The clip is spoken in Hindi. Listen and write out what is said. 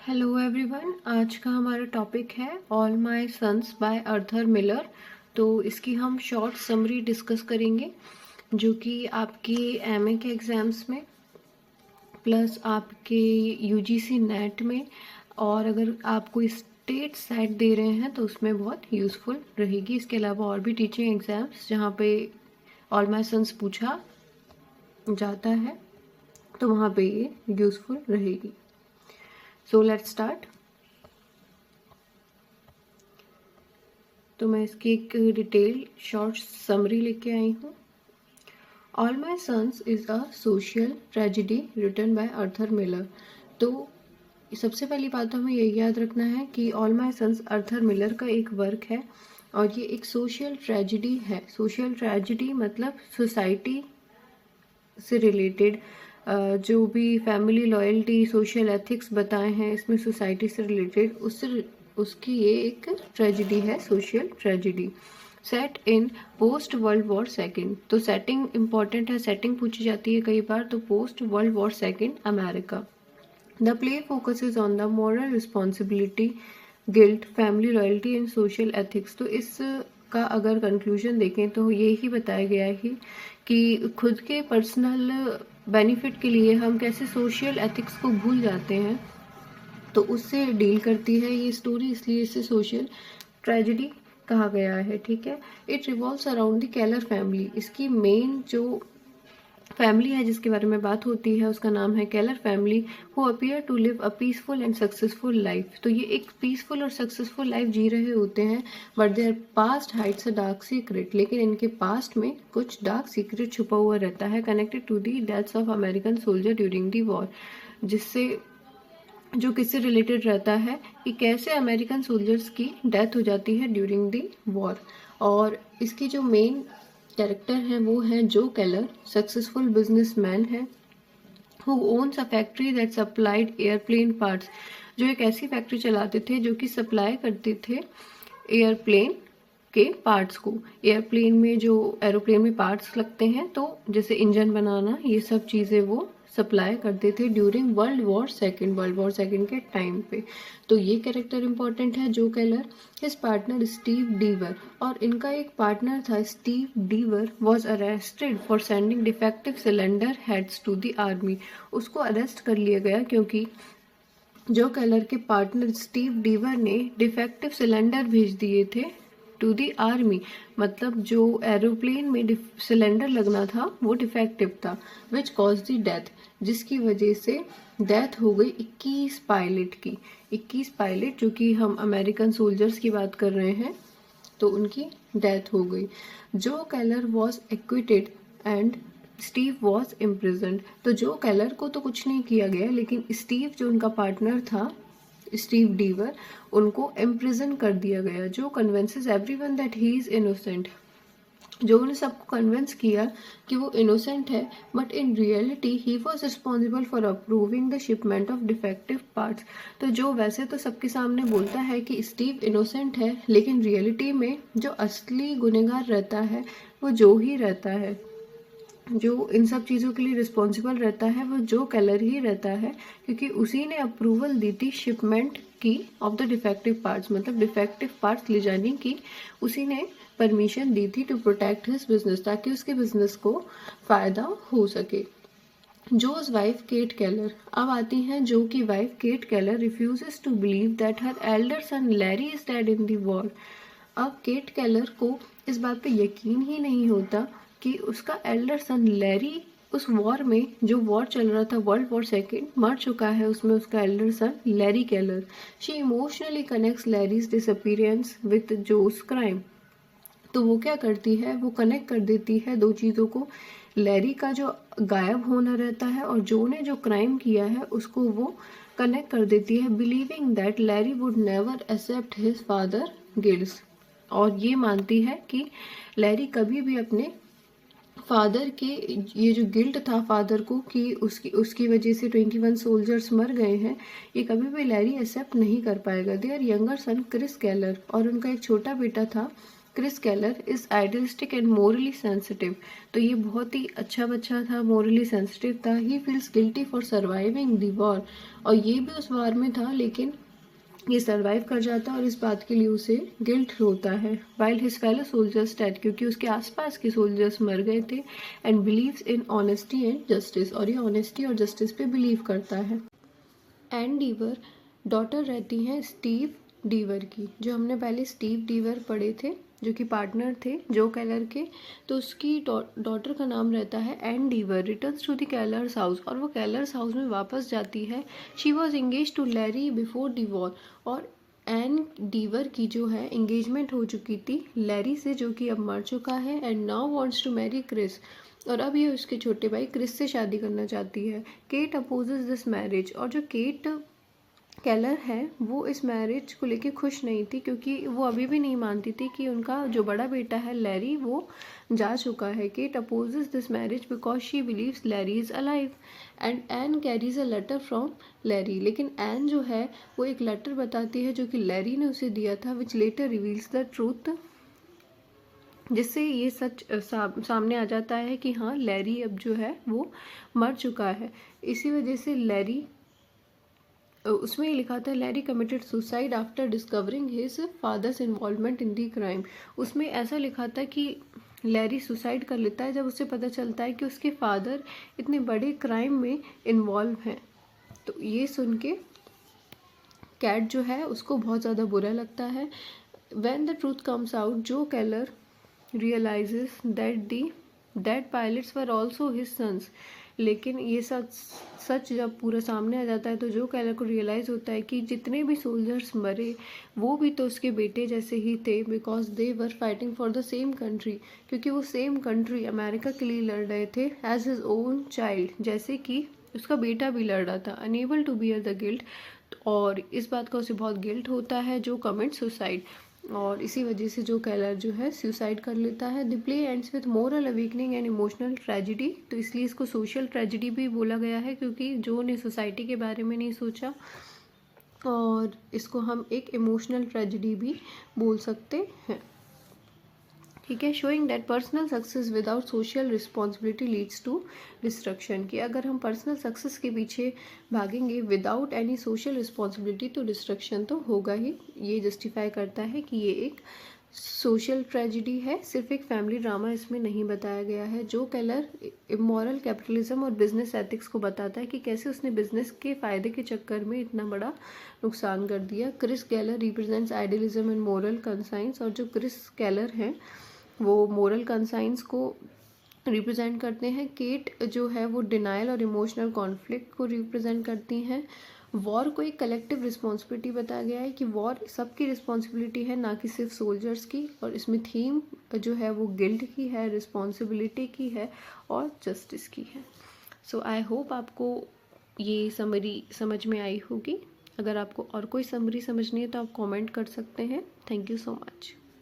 हेलो एवरीवन, आज का हमारा टॉपिक है all my sons by Arthur Miller. तो इसकी हम शॉर्ट समरी डिस्कस करेंगे जो कि आपके एमए के एग्ज़ाम्स में प्लस आपके यूजीसी नेट में और अगर आप कोई स्टेट सेट दे रहे हैं तो उसमें बहुत यूज़फुल रहेगी। इसके अलावा और भी टीचिंग एग्ज़ाम्स जहाँ पे ऑल माय सन्स पूछा जाता है तो वहाँ पे ये यूज़फुल रहेगी। So let's start. तो मैं इसकी एक डिटेल शॉर्ट समरी लेके आई हूँ। All my sons is a social tragedy written by Arthur Miller. तो सबसे पहली बात तो हमें यही याद रखना है कि all my sons Arthur Miller का एक वर्क है और ये एक सोशल ट्रेजिडी है। सोशल ट्रेजिडी मतलब सोसाइटी से रिलेटेड जो भी फैमिली लॉयल्टी सोशल एथिक्स बताए हैं इसमें सोसाइटी से रिलेटेड उसकी ये एक ट्रेजिडी है, सोशल ट्रेजिडी सेट इन पोस्ट वर्ल्ड वॉर सेकेंड। तो सेटिंग इम्पॉर्टेंट है, सेटिंग पूछी जाती है कई बार। तो post world war second America. The play focuses on the moral responsibility, guilt, family loyalty and social ethics. तो इस का अगर कंक्लूजन देखें तो ये ही बताया गया है कि खुद के पर्सनल बेनिफिट के लिए हम कैसे सोशल एथिक्स को भूल जाते हैं, तो उससे डील करती है ये स्टोरी, इसलिए इसे सोशल ट्रेजिडी कहा गया है। ठीक है। It revolves around the Keller family. इसकी मेन जो फैमिली है जिसके बारे में बात होती है उसका नाम है Keller family, who appear to live a peaceful and successful life. तो ये एक पीसफुल और सक्सेसफुल लाइफ जी रहे होते हैं, but their past hides a dark secret. लेकिन इनके पास्ट में कुछ डार्क सीक्रेट छुपा हुआ रहता है connected to the deaths of American soldier during the war, जिससे जो किससे रिलेटेड रहता है कि कैसे अमेरिकन सोल्जर्स की डेथ हो जाती है ड्यूरिंग दी वॉर। और इसकी जो मेन कैरेक्टर है वो है जो केलर, सक्सेसफुल बिजनेसमैन है who owns a factory that supplied airplane parts. जो एक ऐसी फैक्ट्री चलाते थे जो कि सप्लाई करते थे एयरप्लेन के पार्ट्स को। एयरप्लेन में जो एरोप्लेन में पार्ट्स लगते हैं तो जैसे इंजन बनाना, ये सब चीज़ें वो सप्लाई करते थे ड्यूरिंग वर्ल्ड वॉर सेकेंड के टाइम पे। तो ये कैरेक्टर इंपॉर्टेंट है जो केलर। हिज पार्टनर स्टीव डीवर, और इनका एक पार्टनर था Steve Deever, was arrested for sending defective cylinder heads to the army. उसको अरेस्ट कर लिया गया क्योंकि जो केलर के पार्टनर स्टीव डीवर ने डिफेक्टिव सिलेंडर भेज दिए थे टू दी आर्मी। मतलब जो एरोप्लेन में सिलेंडर लगना था वो डिफेक्टिव था, विच कॉज दी डेथ, जिसकी वजह से डेथ हो गई 21 पायलट की। 21 पायलट जो कि हम अमेरिकन सोल्जर्स की बात कर रहे हैं, तो उनकी डेथ हो गई। जो Keller was acquitted and Steve was imprisoned. तो जो केलर को तो कुछ नहीं किया गया, लेकिन स्टीव जो उनका पार्टनर था स्टीव डीवर, उनको इम्प्रिजन कर दिया गया, जो convinces everyone that he is innocent. जो उन्हें सबको कन्विंस किया कि वो इनोसेंट है, but in reality he was responsible for approving the shipment of defective parts. तो जो वैसे तो सबके सामने बोलता है कि स्टीव इनोसेंट है, लेकिन रियलिटी में जो असली गुनहगार रहता है वो जो ही रहता है, जो इन सब चीज़ों के लिए रिस्पॉन्सिबल रहता है वो जो केलर ही रहता है, क्योंकि उसी ने अप्रूवल दी थी शिपमेंट की ऑफ द डिफेक्टिव पार्ट्स, मतलब डिफेक्टिव पार्ट्स ले जाने की उसी ने परमिशन दी थी टू प्रोटेक्ट हिज बिजनेस, ताकि उसके बिजनेस को फ़ायदा हो सके। Joe's wife Kate Keller. अब आती हैं जो की wife Kate Keller refuses to believe that her elder son Larry is dead in the war. अब केट केलर को इस बात पे यकीन ही नहीं होता कि उसका एल्डर सन लैरी उस वॉर में, जो वॉर चल रहा था वर्ल्ड वॉर सेकेंड, मर चुका है उसमें उसका elder son Larry Keller. She emotionally connects Larry's disappearance with Joe's crime. तो वो क्या करती है, वो कनेक्ट कर देती है दो चीज़ों को, लैरी का जो गायब होना रहता है और जो ने जो क्राइम किया है उसको वो कनेक्ट कर देती है, believing that Larry would never accept his father guilts. और ये मानती है कि लैरी कभी भी अपने फादर के ये जो गिल्ट था फादर को कि उसकी वजह से 21 सोल्जर्स मर गए हैं, ये कभी भी लैरी एक्सेप्ट नहीं कर पाएगा। Their younger son Chris Keller, और उनका एक छोटा बेटा था Chris Keller is idealistic and morally sensitive. तो ये बहुत ही अच्छा बच्चा था, मोरली सेंसिटिव था। He feels guilty for surviving the war, और ये भी उस वार में था लेकिन ये सर्वाइव कर जाता है और इस बात के लिए उसे गिल्ट होता है। While his fellow soldiers dead, क्योंकि उसके आसपास के सोल्जर्स मर गए थे। And believes in honesty and justice, और ये ऑनेस्टी और जस्टिस पे बिलीव करता है। एन डीवर डॉटर रहती हैं स्टीव डीवर की, जो हमने पहले स्टीव डीवर पढ़े थे जो कि पार्टनर थे जो केलर के, तो उसकी डॉटर का नाम रहता है Ann Deever. Returns to the Kellers house, और वो केलर्स हाउस में वापस जाती है। She was engage to Larry before the war, और एन डीवर की जो है एंगेजमेंट हो चुकी थी लैरी से, जो कि अब मर चुका है। And now wants to marry Chris, और अब ये उसके छोटे भाई क्रिस से शादी करना चाहती है। केट अपोजेस दिस मैरिज, और जो केट केलर है वो इस मैरिज को लेके खुश नहीं थी, क्योंकि वो अभी भी नहीं मानती थी कि उनका जो बड़ा बेटा है लैरी वो जा चुका है। Kate opposes this marriage because she believes Larry is alive. And Ann carries a letter from Larry, लेकिन एन जो है वो एक लेटर बताती है जो कि लैरी ने उसे दिया था, विच लेटर रिवील्स द ट्रूथ, जिससे ये सच सामने आ जाता है कि हाँ लैरी अब जो है वो मर चुका है। इसी वजह से लैरी, उसमें ये लिखा था Larry committed suicide after discovering his father's involvement in the crime. उसमें ऐसा लिखा था कि लैरी सुसाइड कर लेता है जब उसे पता चलता है कि उसके फादर इतने बड़े क्राइम में इन्वॉल्व हैं। तो ये सुन के कैट जो है उसको बहुत ज़्यादा बुरा लगता है। When the truth comes out, जो Keller realizes that the dead pilots were also his sons, लेकिन ये सच जब पूरा सामने आ जाता है तो जो केलर को रियलाइज़ होता है कि जितने भी सोल्जर्स मरे वो भी तो उसके बेटे जैसे ही थे, because they were fighting for the same country, क्योंकि वो सेम कंट्री अमेरिका के लिए लड़ रहे थे एज हिज ओन चाइल्ड, जैसे कि उसका बेटा भी लड़ रहा था। Unable to bear the guilt, और इस बात का उसे बहुत गिल्ट होता है जो कमिट सुसाइड, और इसी वजह से जो केलर जो है सुसाइड कर लेता है। The play ends with moral awakening and emotional tragedy, तो इसलिए इसको सोशल ट्रेजिडी भी बोला गया है, क्योंकि जो ने सोसाइटी के बारे में नहीं सोचा, और इसको हम एक इमोशनल ट्रेजिडी भी बोल सकते हैं। ठीक है, showing that personal success without social responsibility leads to destruction, कि अगर हम पर्सनल सक्सेस के पीछे भागेंगे विदाउट एनी सोशल रिस्पॉन्सिबिलिटी तो डिस्ट्रक्शन तो होगा ही। ये जस्टिफाई करता है कि ये एक सोशल ट्रेजिडी है, सिर्फ एक फैमिली ड्रामा इसमें नहीं बताया गया है। जो केलर इमोरल कैपिटलिज्म और बिजनेस एथिक्स को बताता है कि कैसे उसने बिजनेस के फ़ायदे के चक्कर में इतना बड़ा नुकसान कर दिया। Chris Keller represents idealism and moral conscience, और जो क्रिस केलर हैं वो मोरल कंसाइंस को रिप्रेजेंट करते हैं। केट जो है वो डिनाइल और इमोशनल कॉन्फ्लिक्ट को रिप्रेजेंट करती हैं। वॉर को एक कलेक्टिव रिस्पॉन्सिबिलिटी बताया गया है कि वॉर सबकी रिस्पॉन्सिबिलिटी है, ना कि सिर्फ सोल्जर्स की, और इसमें थीम जो है वो गिल्ट की है, रिस्पॉन्सिबिलिटी की है और जस्टिस की है। सो आई होप आपको ये समरी समझ में आई होगी। अगर आपको और कोई समरी समझनी है तो आप कमेंट कर सकते हैं। Thank you so much.